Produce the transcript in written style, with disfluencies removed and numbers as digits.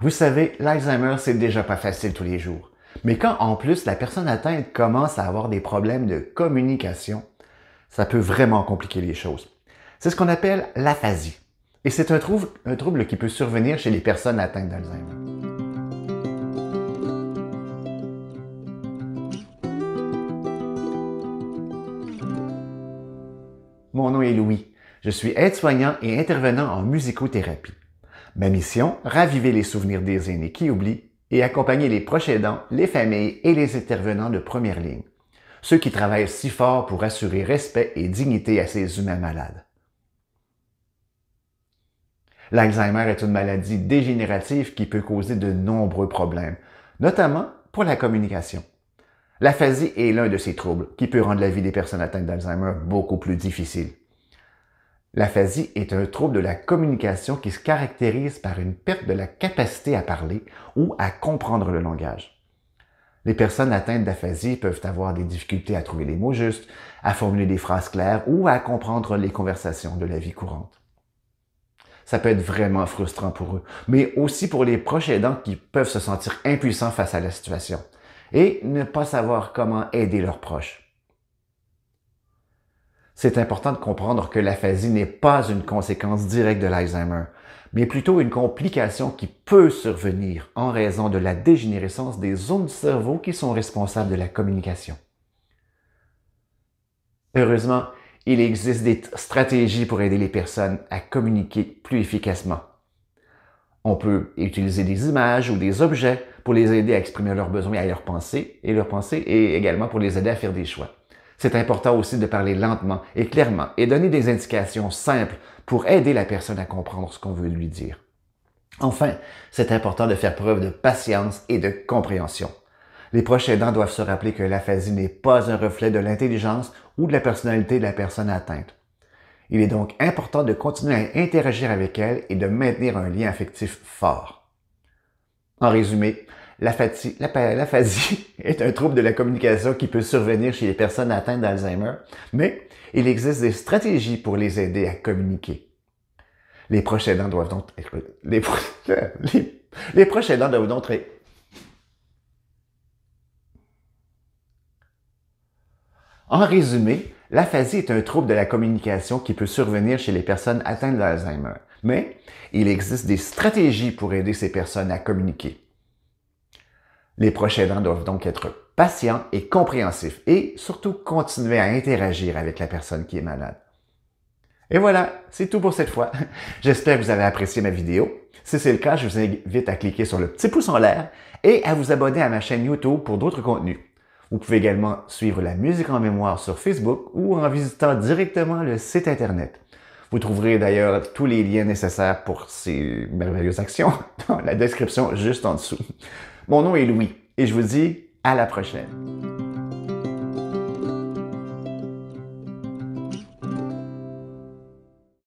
Vous savez, l'Alzheimer, c'est déjà pas facile tous les jours. Mais quand en plus la personne atteinte commence à avoir des problèmes de communication, ça peut vraiment compliquer les choses. C'est ce qu'on appelle l'aphasie. Et c'est un trouble qui peut survenir chez les personnes atteintes d'Alzheimer. Mon nom est Louis. Je suis aide-soignant et intervenant en musicothérapie. Ma mission, raviver les souvenirs des aînés qui oublient et accompagner les proches aidants, les familles et les intervenants de première ligne. Ceux qui travaillent si fort pour assurer respect et dignité à ces humains malades. L'Alzheimer est une maladie dégénérative qui peut causer de nombreux problèmes, notamment pour la communication. L'aphasie est l'un de ces troubles qui peut rendre la vie des personnes atteintes d'Alzheimer beaucoup plus difficile. L'aphasie est un trouble de la communication qui se caractérise par une perte de la capacité à parler ou à comprendre le langage. Les personnes atteintes d'aphasie peuvent avoir des difficultés à trouver les mots justes, à formuler des phrases claires ou à comprendre les conversations de la vie courante. Ça peut être vraiment frustrant pour eux, mais aussi pour les proches aidants qui peuvent se sentir impuissants face à la situation et ne pas savoir comment aider leurs proches. C'est important de comprendre que l'aphasie n'est pas une conséquence directe de l'Alzheimer, mais plutôt une complication qui peut survenir en raison de la dégénérescence des zones du cerveau qui sont responsables de la communication. Heureusement, il existe des stratégies pour aider les personnes à communiquer plus efficacement. On peut utiliser des images ou des objets pour les aider à exprimer leurs besoins et leurs pensées, et également pour les aider à faire des choix. C'est important aussi de parler lentement et clairement et donner des indications simples pour aider la personne à comprendre ce qu'on veut lui dire. Enfin, c'est important de faire preuve de patience et de compréhension. Les proches aidants doivent se rappeler que l'aphasie n'est pas un reflet de l'intelligence ou de la personnalité de la personne atteinte. Il est donc important de continuer à interagir avec elle et de maintenir un lien affectif fort. En résumé, l'aphasie est un trouble de la communication qui peut survenir chez les personnes atteintes d'Alzheimer, mais il existe des stratégies pour les aider à communiquer. Les proches aidants doivent donc les proches aidants doivent donc En résumé, l'aphasie est un trouble de la communication qui peut survenir chez les personnes atteintes d'Alzheimer, mais il existe des stratégies pour aider ces personnes à communiquer. Les proches aidants doivent donc être patients et compréhensifs et surtout continuer à interagir avec la personne qui est malade. Et voilà, c'est tout pour cette fois. J'espère que vous avez apprécié ma vidéo. Si c'est le cas, je vous invite à cliquer sur le petit pouce en l'air et à vous abonner à ma chaîne YouTube pour d'autres contenus. Vous pouvez également suivre la musique en mémoire sur Facebook ou en visitant directement le site Internet. Vous trouverez d'ailleurs tous les liens nécessaires pour ces merveilleuses actions dans la description juste en dessous. Mon nom est Louis et je vous dis à la prochaine.